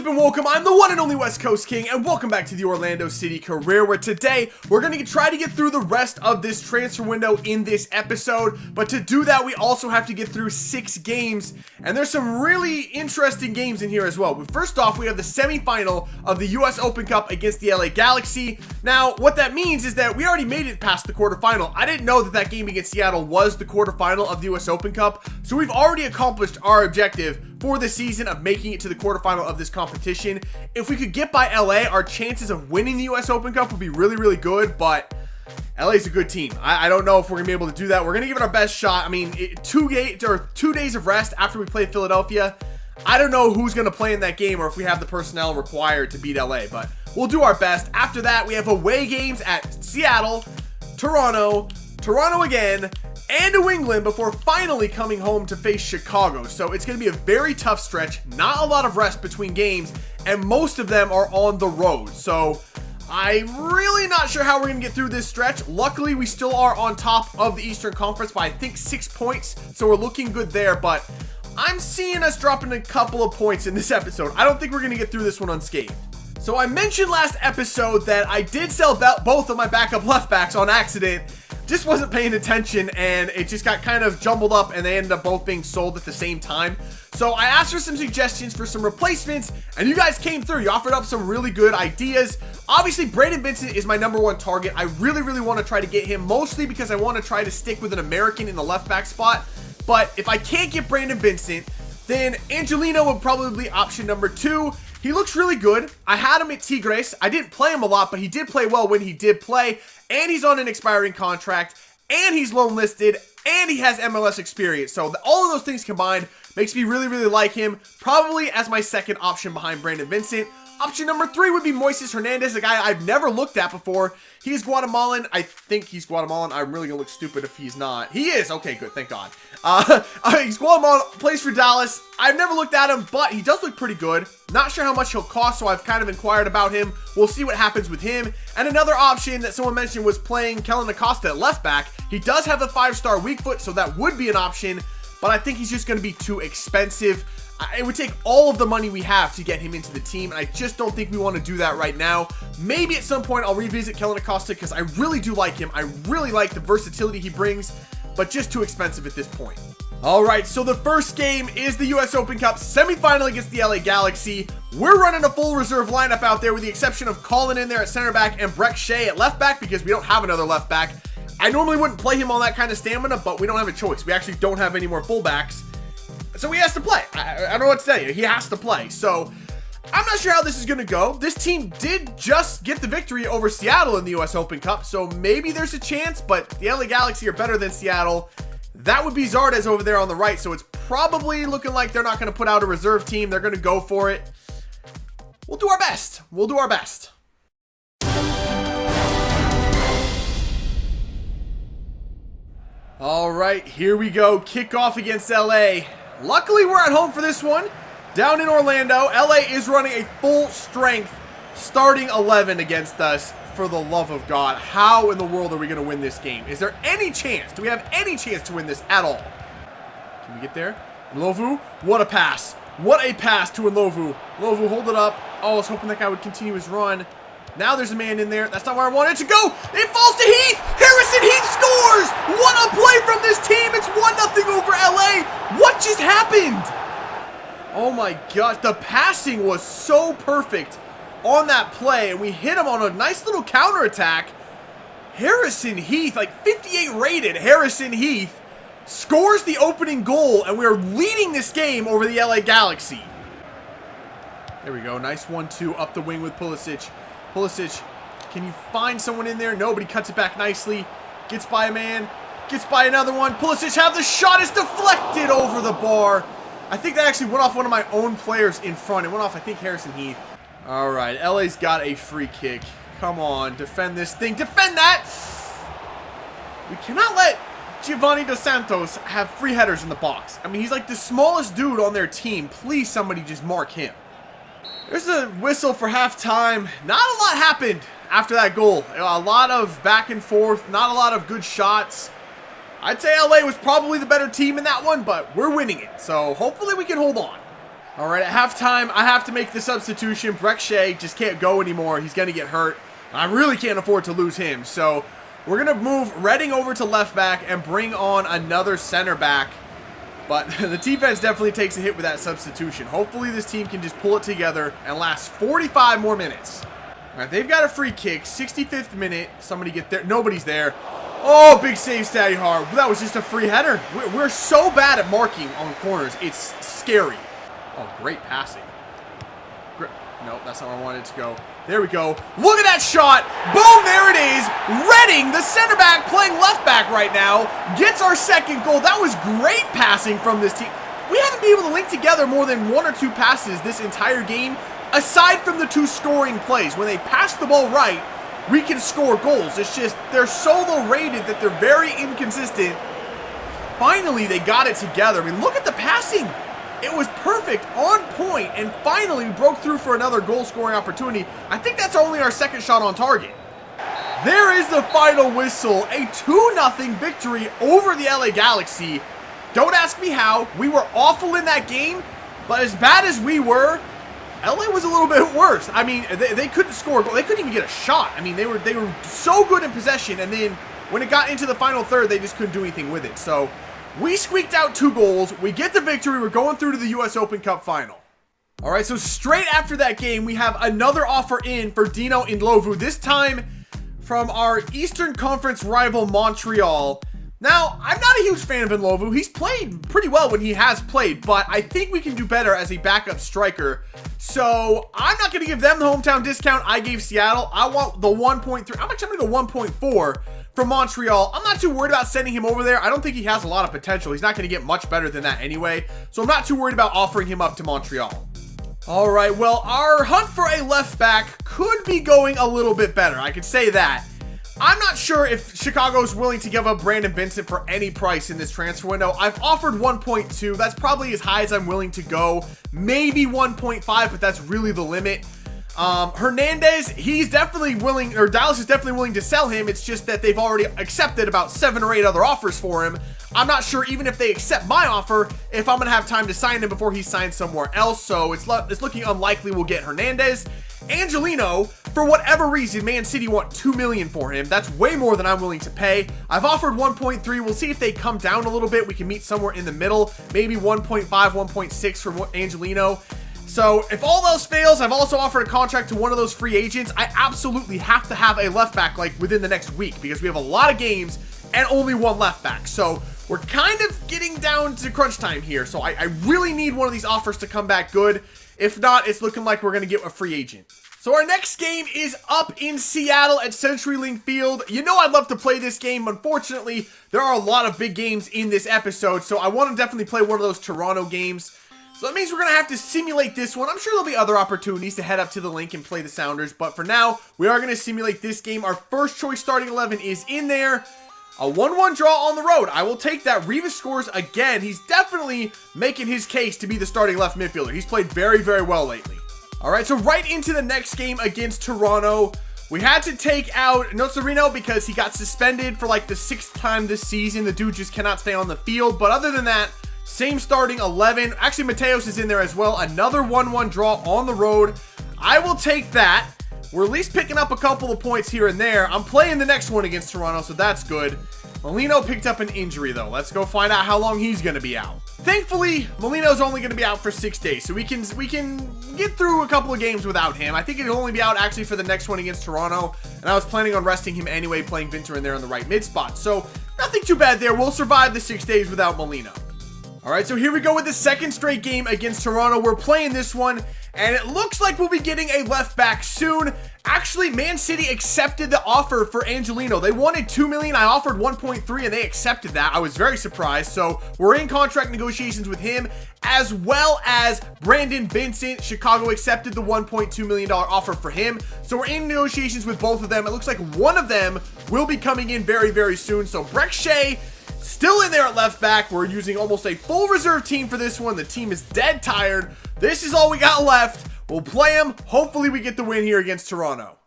up and welcome. I'm the one and only West Coast King, and welcome back to the Orlando City career, where today we're going to try to get through the rest of this transfer window in this episode. But to do that, we also have to get through 6 games, and there's some really interesting games in here as well. First off, we have the semifinal of the US Open Cup against the LA Galaxy. Now, what that means is that we already made it past the quarterfinal. I didn't know that that game against Seattle was the quarterfinal of the US Open Cup, so we've already accomplished our objective for the season of making it to the quarterfinal of this competition. If we could get by LA, our chances of winning the US Open Cup would be really, really good, but LA's a good team. I don't know if we're gonna be able to do that. We're gonna give it our best shot. I mean, 2 days of rest after we play Philadelphia. I don't know who's gonna play in that game or if we have the personnel required to beat LA, but we'll do our best. After that, we have away games at Seattle, Toronto again, and New England before finally coming home to face Chicago. So it's going to be a very tough stretch, not a lot of rest between games, and most of them are on the road. So I'm really not sure how we're going to get through this stretch. Luckily, we still are on top of the Eastern Conference by, I think, 6 points, so we're looking good there, but I'm seeing us dropping a couple of points in this episode. I don't think we're going to get through this one unscathed. So I mentioned last episode that I did sell both of my backup left backs on accident. Just wasn't paying attention, and it just got kind of jumbled up, and they ended up both being sold at the same time. So I asked for some suggestions for some replacements, and you guys came through. You offered up some really good ideas. Obviously, Brandon Vincent is my #1 target. I really, really want to try to get him, mostly because I want to try to stick with an American in the left back spot. But if I can't get Brandon Vincent, then Angelino would probably be option #2. He looks really good. I had him at Tigres. I didn't play him a lot, but he did play well when he did play. And he's on an expiring contract. And he's loan listed. And he has MLS experience. So all of those things combined makes me really, really like him. Probably as my second option behind Brandon Vincent. Option #3 would be Moises Hernandez, a guy I've never looked at before. He's Guatemalan. I think he's Guatemalan. I'm really going to look stupid if he's not. He is. Okay, good. Thank God. He's Guatemalan, plays for Dallas. I've never looked at him, but he does look pretty good. Not sure how much he'll cost, so I've kind of inquired about him. We'll see what happens with him. And another option that someone mentioned was playing Kellyn Acosta at left back. He does have a 5-star weak foot, so that would be an option, but I think he's just going to be too expensive. It would take all of the money we have to get him into the team, and I just don't think we want to do that right now. Maybe at some point I'll revisit Kellyn Acosta because I really do like him. I really like the versatility he brings, but just too expensive at this point. Alright, so the first game is the US Open Cup semifinal against the LA Galaxy. We're running a full reserve lineup out there with the exception of Colin in there at center back and Breck Shea at left back because we don't have another left back. I normally wouldn't play him on that kind of stamina, but we don't have a choice. We actually don't have any more fullbacks. So he has to play. I don't know what to tell you. He has to play. So I'm not sure how this is going to go. This team did just get the victory over Seattle in the US Open Cup, so maybe there's a chance, but the LA Galaxy are better than Seattle. That would be Zardes over there on the right, so it's probably looking like they're not going to put out a reserve team. They're going to go for it. We'll do our best. We'll do our best. All right, here we go. Kickoff against LA. Luckily, we're at home for this one. Down in Orlando, LA is running a full strength starting 11 against us. For the love of God, how in the world are we going to win this game? Is there any chance? Do we have any chance to win this at all? Can we get there? Nlovu, what a pass. What a pass to Nlovu. Nlovu, hold it up. Oh, I was hoping that guy would continue his run. Now there's a man in there. That's not where I wanted it to go. It falls to Heath. Harrison Heath scores. What a play from this team. It's 1-0 over LA. What just happened? Oh my gosh. The passing was so perfect on that play, and we hit him on a nice little counterattack. Harrison Heath, like 58 rated Harrison Heath, scores the opening goal, and we're leading this game over the LA Galaxy. There we go. Nice 1-2 up the wing with Pulisic. Pulisic, can you find someone in there? Nobody cuts it back nicely. Gets by a man. Gets by another one. Pulisic have the shot. It's deflected over the bar. I think that actually went off one of my own players in front. It went off, I think, Harrison Heath. All right, LA's got a free kick. Come on, defend this thing. Defend that! We cannot let Giovanni Dos Santos have free headers in the box. I mean, he's like the smallest dude on their team. Please, somebody just mark him. There's a whistle for halftime. Not a lot happened after that goal. A lot of back and forth, not a lot of good shots. I'd say LA was probably the better team in that one, but we're winning it. So hopefully we can hold on. All right, at halftime, I have to make the substitution. Breck Shea just can't go anymore. He's going to get hurt. I really can't afford to lose him. So we're going to move Redding over to left back and bring on another center back. But the defense definitely takes a hit with that substitution. Hopefully this team can just pull it together and last 45 more minutes. All right, they've got a free kick. 65th minute. Somebody get there. Nobody's there. Oh, big save, Statty Hard. That was just a free header. We're so bad at marking on corners. It's scary. Oh, great passing. Nope, that's not where I wanted it to go. There we go. Look at that shot. Boom, there it is. Redding, the center back, playing left back right now, gets our second goal. That was great passing from this team. We haven't been able to link together more than 1 or 2 passes this entire game, aside from the 2 scoring plays. When they pass the ball right, we can score goals. It's just, they're so low rated that they're very inconsistent. Finally, they got it together. I mean, look at the passing. It was perfect, on point, and finally broke through for another goal-scoring opportunity. I think that's only our second shot on target. There is the final whistle, a 2-0 victory over the LA Galaxy. Don't ask me how. We were awful in that game, but as bad as we were, LA was a little bit worse. I mean, they couldn't score. They couldn't even get a shot. I mean, they were so good in possession, and then when it got into the final third, they just couldn't do anything with it. So we squeaked out 2 goals. We get the victory. We're going through to the US Open Cup final. All right, so straight after that game, we have another offer in for Dino Ndlovu, this time from our Eastern Conference rival Montreal. Now, I'm not a huge fan of Ndlovu. He's played pretty well when he has played, but I think we can do better as a backup striker. So I'm not going to give them the hometown discount I gave Seattle. I want the 1.3. I'm actually going to go 1.4 from Montreal. I'm not too worried about sending him over there. I don't think he has a lot of potential. He's not going to get much better than that anyway. So I'm not too worried about offering him up to Montreal. All right, well, our hunt for a left back could be going a little bit better. I could say that. I'm not sure if Chicago's willing to give up Brandon Vincent for any price in this transfer window. I've offered 1.2. That's probably as high as I'm willing to go. Maybe 1.5, but that's really the limit. Hernandez, he's definitely willing, or Dallas is definitely willing to sell him. It's just that they've already accepted about 7 or 8 other offers for him. I'm not sure even if they accept my offer, if I'm going to have time to sign him before he signs somewhere else. So it's looking unlikely we'll get Hernandez. Angelino, for whatever reason, Man City want $2 million for him. That's way more than I'm willing to pay. I've offered 1.3. We'll see if they come down a little bit. We can meet somewhere in the middle, maybe 1.5, 1.6 for Angelino. So if all else fails, I've also offered a contract to one of those free agents. I absolutely have to have a left back like within the next week because we have a lot of games and only 1 left back. So we're kind of getting down to crunch time here. So I really need one of these offers to come back good. If not, it's looking like we're going to get a free agent. So our next game is up in Seattle at CenturyLink Field. You know I'd love to play this game. Unfortunately, there are a lot of big games in this episode, so I want to definitely play one of those Toronto games. So that means we're going to have to simulate this one. I'm sure there'll be other opportunities to head up to the link and play the Sounders, but for now, we are going to simulate this game. Our first choice starting 11 is in there. A 1-1 draw on the road. I will take that. Rivas scores again. He's definitely making his case to be the starting left midfielder. He's played very, very well lately. All right, so right into the next game against Toronto. We had to take out Nocerino because he got suspended for like the 6th time this season. The dude just cannot stay on the field. But other than that, same starting 11. Actually, Mateos is in there as well. Another 1-1 draw on the road. I will take that. We're at least picking up a couple of points here and there. I'm playing the next one against Toronto, so that's good. Molino picked up an injury, though. Let's go find out how long he's going to be out. Thankfully, Molino's only going to be out for 6 days, so we can get through a couple of games without him. I think he'll only be out actually for the next one against Toronto, and I was planning on resting him anyway, playing Vinter in there in the right mid spot. So nothing too bad there. We'll survive the 6 days without Molino. All right, so here we go with the second straight game against Toronto. We're playing this one, and it looks like we'll be getting a left back soon. Actually, Man City accepted the offer for Angelino. They wanted $2 million. I offered 1.3, and they accepted that. I was very surprised. So we're in contract negotiations with him, as well as Brandon Vincent. Chicago accepted the $1.2 million offer for him. So we're in negotiations with both of them. It looks like one of them will be coming in very, very soon. So Breck Shea still in there at left back. We're using almost a full reserve team for this one. The team is dead tired. This is all we got left. We'll play them. Hopefully we get the win here against Toronto.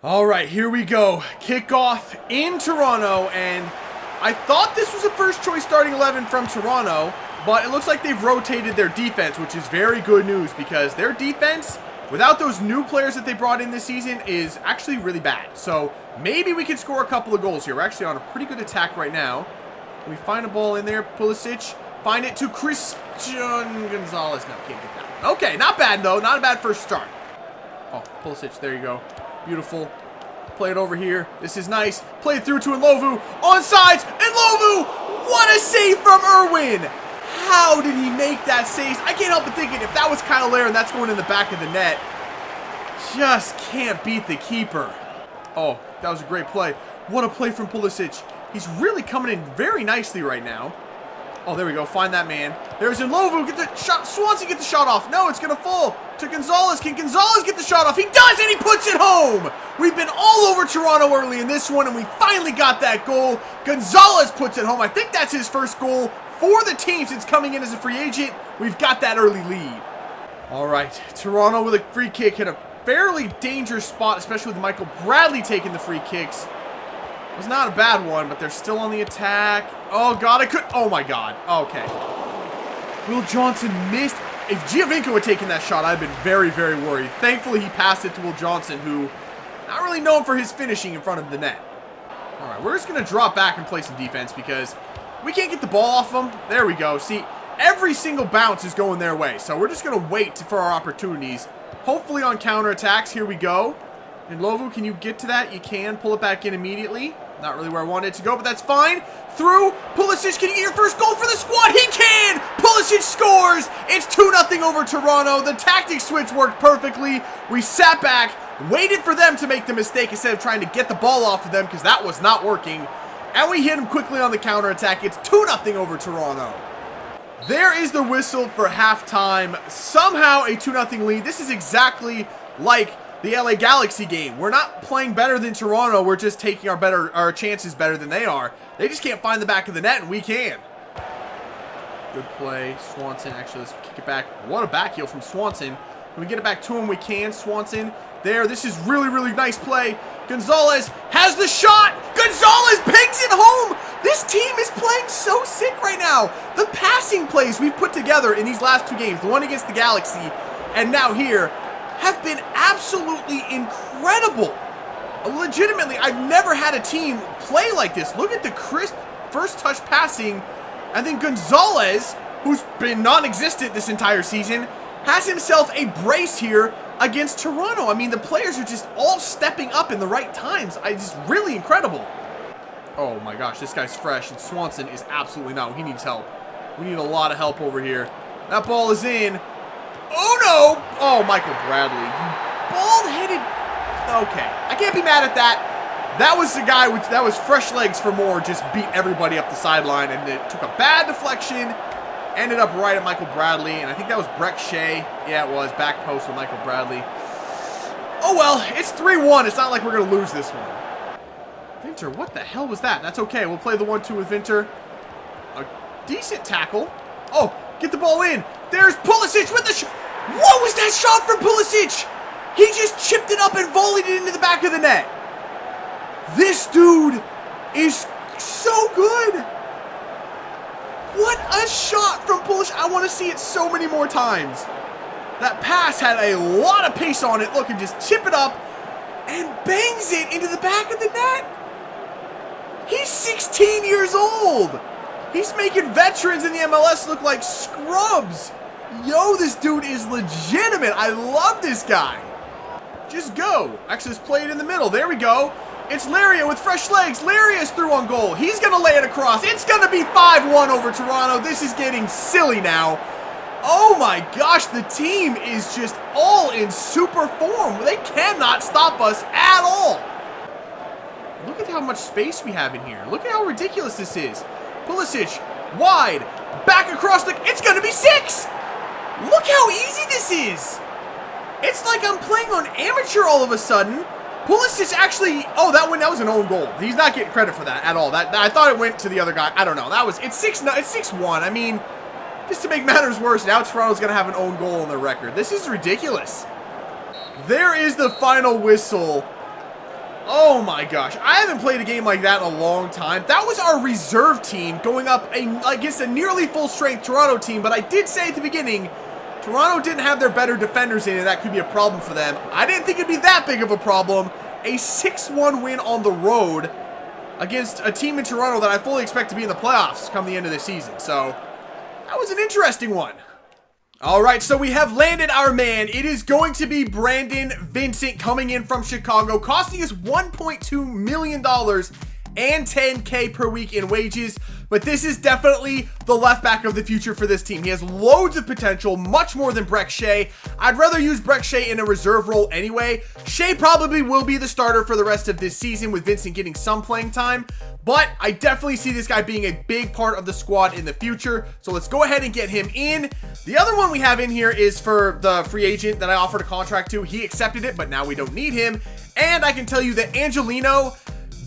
All right, here we go. Kickoff in Toronto, and I thought this was a first choice starting 11 from Toronto, but it looks like they've rotated their defense, which is very good news because their defense, without those new players that they brought in this season, is actually really bad. So maybe we can score a couple of goals here. We're actually on a pretty good attack right now. Can we find a ball in there? Pulisic. Find it to Christian Gonzalez. No, can't get that one. Okay, not bad though. Not a bad first start. Oh, Pulisic. There you go. Beautiful. Play it over here. This is nice. Play it through to Nlovu. Onside. Nlovu! What a save from Irwin! How did he make that save? I can't help but thinking if that was Kyle Lair and that's going in the back of the net, just can't beat the keeper. Oh, that was a great play. What a play from Pulisic. He's really coming in very nicely right now. Oh, there we go. Find that man. There's Nlovu. Get the shot. Swansea get the shot off. No, it's going to fall to Gonzalez. Can Gonzalez get the shot off? He does, and he puts it home. We've been all over Toronto early in this one, and we finally got that goal. Gonzalez puts it home. I think that's his first goal for the team since coming in as a free agent. We've got that early lead. All right. Toronto with a free kick hit a fairly dangerous spot, especially with Michael Bradley taking the free kicks. It was not a bad one, but they're still on the attack. Oh, God, I could... Oh, my God. Okay. Will Johnson missed. If Giovinco had taken that shot, I'd been very, very worried. Thankfully, he passed it to Will Johnson, who not really known for his finishing in front of the net. All right, we're just going to drop back and play some defense because we can't get the ball off them. There we go. See, every single bounce is going their way, so we're just going to wait for our opportunities. Hopefully on counterattacks. Here we go. And Nlovu, can you get to that? You can. Pull it back in immediately. Not really where I wanted it to go, but that's fine. Through. Pulisic, can you get your first goal for the squad? He can! Pulisic scores! It's 2-0 over Toronto. The tactic switch worked perfectly. We sat back, waited for them to make the mistake instead of trying to get the ball off of them because that was not working. And we hit them quickly on the counterattack. It's 2-0 over Toronto. There is the whistle for halftime. Somehow a 2-0 lead. This is exactly like the LA Galaxy game. We're not playing better than Toronto. We're just taking our chances better than they are. They just can't find the back of the net, and we can. Good play. Swanson. Actually, let's kick it back. What a back heel from Swanson. Can we get it back to him? We can. Swanson. There. This is really, really nice play. Gonzalez has the shot. Gonzalez pings it home. This team is playing so sick right now. The passing plays we've put together in these last two games, the one against the Galaxy and now here, have been absolutely incredible. Legitimately, I've never had a team play like this. Look at the crisp first touch passing. And then Gonzalez, who's been non-existent this entire season, has himself a brace here against Toronto. I mean, the players are just all stepping up in the right times. It's really incredible. Oh my gosh, this guy's fresh, and Swanson is absolutely not. He needs help. We need a lot of help over here. That ball is in. Oh no! Oh, Michael Bradley. Bald-headed. Okay, I can't be mad at that. That was the guy that was fresh legs for more, just beat everybody up the sideline, and it took a bad deflection, ended up right at Michael Bradley, and I think that was Breck Shea. Yeah, it was. Back post with Michael Bradley. Oh well, it's 3-1. It's not like we're going to lose this one. Vinter, what the hell was that? That's okay. We'll play the 1-2 with Vinter. A decent tackle. Oh, get the ball in. There's Pulisic with the shot. What was that shot from Pulisic? He just chipped it up and volleyed it into the back of the net. This dude is so good. What a shot from Pulisic. I want to see it so many more times. That pass had a lot of pace on it. Look, and just chip it up and bangs it into the back of the net. He's 16 years old. He's making veterans in the MLS look like scrubs. Yo, this dude is legitimate. I love this guy. Just go. Actually, let's play it in the middle. There we go. It's Laria with fresh legs. Laria's through on goal. He's going to lay it across. It's going to be 5-1 over Toronto. This is getting silly now. Oh my gosh, the team is just all in super form. They cannot stop us at all. Look at how much space we have in here. Look at how ridiculous this is. Pulisic, wide, back across the... It's going to be 6! Look how easy this is. It's like I'm playing on amateur all of a sudden. Pulisic actually... Oh, that was an own goal. He's not getting credit for that at all. I thought it went to the other guy. I don't know. It's 6-1. I mean, just to make matters worse, now Toronto's going to have an own goal on their record. This is ridiculous. There is the final whistle. Oh my gosh, I haven't played a game like that in a long time. That was our reserve team going up against a nearly full strength Toronto team, but I did say at the beginning, Toronto didn't have their better defenders in, and that could be a problem for them. I didn't think it'd be that big of a problem. A 6-1 win on the road against a team in Toronto that I fully expect to be in the playoffs come the end of the season. So that was an interesting one. All right, so we have landed our man. It is going to be Brandon Vincent coming in from Chicago, costing us $1.2 million and $10K per week in wages. But this is definitely the left back of the future for this team. He has loads of potential, much more than Breck Shea. I'd rather use Breck Shea in a reserve role anyway. Shea probably will be the starter for the rest of this season with Vincent getting some playing time. But I definitely see this guy being a big part of the squad in the future. So let's go ahead and get him in. The other one we have in here is for the free agent that I offered a contract to. He accepted it, but now we don't need him. And I can tell you that Angelino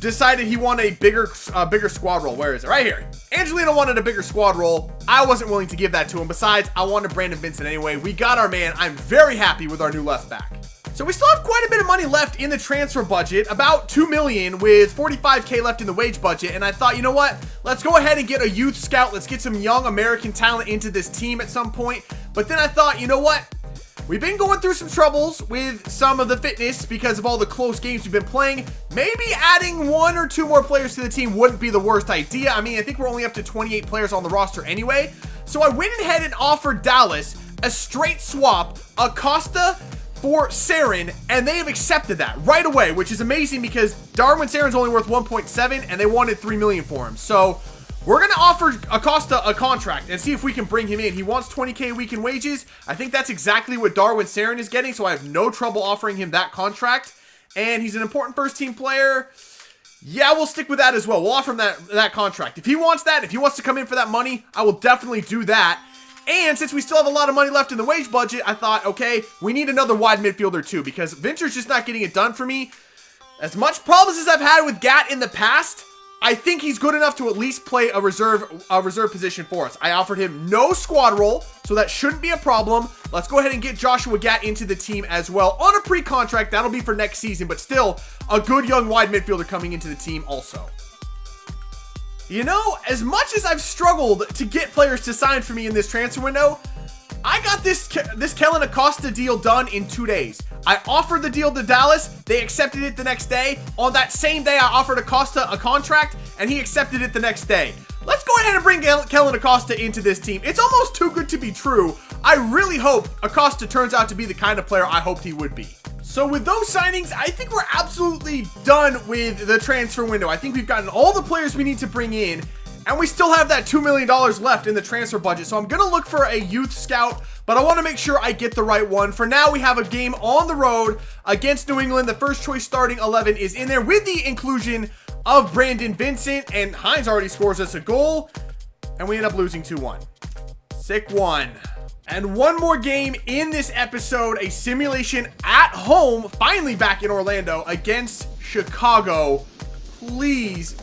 decided he wanted a bigger squad role. Where is it? Right here. Angelino wanted a bigger squad role. I wasn't willing to give that to him. Besides, I wanted Brandon Vincent anyway. We got our man. I'm very happy with our new left back. So we still have quite a bit of money left in the transfer budget, about $2 million with $45K left in the wage budget. And I thought, you know what? Let's go ahead and get a youth scout. Let's get some young American talent into this team at some point. But then I thought, you know what? We've been going through some troubles with some of the fitness because of all the close games we've been playing. Maybe adding 1 or 2 more players to the team wouldn't be the worst idea. I mean, I think we're only up to 28 players on the roster anyway. So I went ahead and offered Dallas a straight swap, Acosta for Sarin, and they have accepted that right away, which is amazing because Darwin Sarin's only worth 1.7 and they wanted 3 million for him. So we're going to offer Acosta a contract and see if we can bring him in. He wants 20K a week in wages. I think that's exactly what Darwin Sarin is getting, so I have no trouble offering him that contract. And he's an important first-team player. Yeah, we'll stick with that as well. We'll offer him that contract. If he wants that, if he wants to come in for that money, I will definitely do that. And since we still have a lot of money left in the wage budget, I thought, okay, we need another wide midfielder too, because Venture's just not getting it done for me. As much problems as I've had with Gat in the past, I think he's good enough to at least play a reserve position for us. I offered him no squad role, so that shouldn't be a problem. Let's go ahead and get Joshua Gat into the team as well on a pre-contract. That'll be for next season, but still a good young wide midfielder coming into the team also. You know, as much as I've struggled to get players to sign for me in this transfer window, I got this Kellen Acosta deal done in 2 days. I offered the deal to Dallas. They accepted it the next day. On that same day, I offered Acosta a contract, and he accepted it the next day. Let's go ahead and bring Kellen Acosta into this team. It's almost too good to be true. I really hope Acosta turns out to be the kind of player I hoped he would be. So with those signings, I think we're absolutely done with the transfer window. I think we've gotten all the players we need to bring in, and we still have that $2 million left in the transfer budget. So I'm going to look for a youth scout, but I want to make sure I get the right one. For now, we have a game on the road against New England. The first choice starting 11 is in there with the inclusion of Brandon Vincent, and Hines already scores us a goal, and we end up losing 2-1. Sick one. And one more game in this episode, a simulation at home, finally back in Orlando against Chicago. Please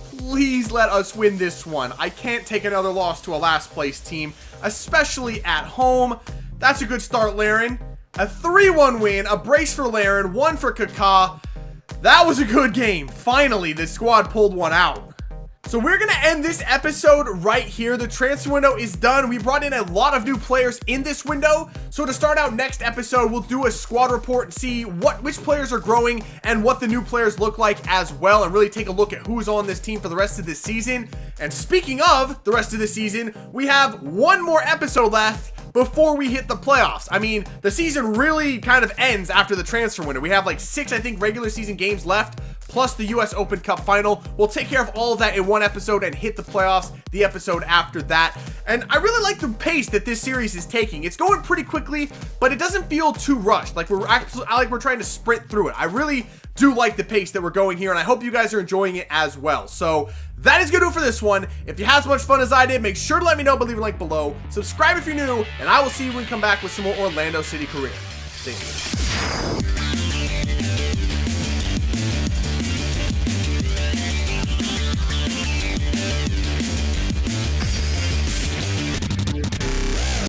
let us win this one. I can't take another loss to a last place team, especially at home. That's a good start, Laren. A 3-1 win, a brace for Laren, 1 for Kaká. That was a good game. Finally, the squad pulled one out. So we're going to end this episode right here. The transfer window is done. We brought in a lot of new players in this window. So to start out next episode, we'll do a squad report and see which players are growing and what the new players look like as well, and really take a look at who's on this team for the rest of this season. And speaking of the rest of the season, we have one more episode left before we hit the playoffs. I mean, the season really kind of ends after the transfer window. We have like 6, I think, regular season games left, plus the US Open Cup final. We'll take care of all of that in one episode and hit the playoffs the episode after that. And I really like the pace that this series is taking. It's going pretty quickly, but it doesn't feel too rushed. Like we're trying to sprint through it. I really do like the pace that we're going here, and I hope you guys are enjoying it as well. So that is going to do it for this one. If you had as much fun as I did, make sure to let me know by leaving a like below. Subscribe if you're new, and I will see you when we come back with some more Orlando City career. Thank you.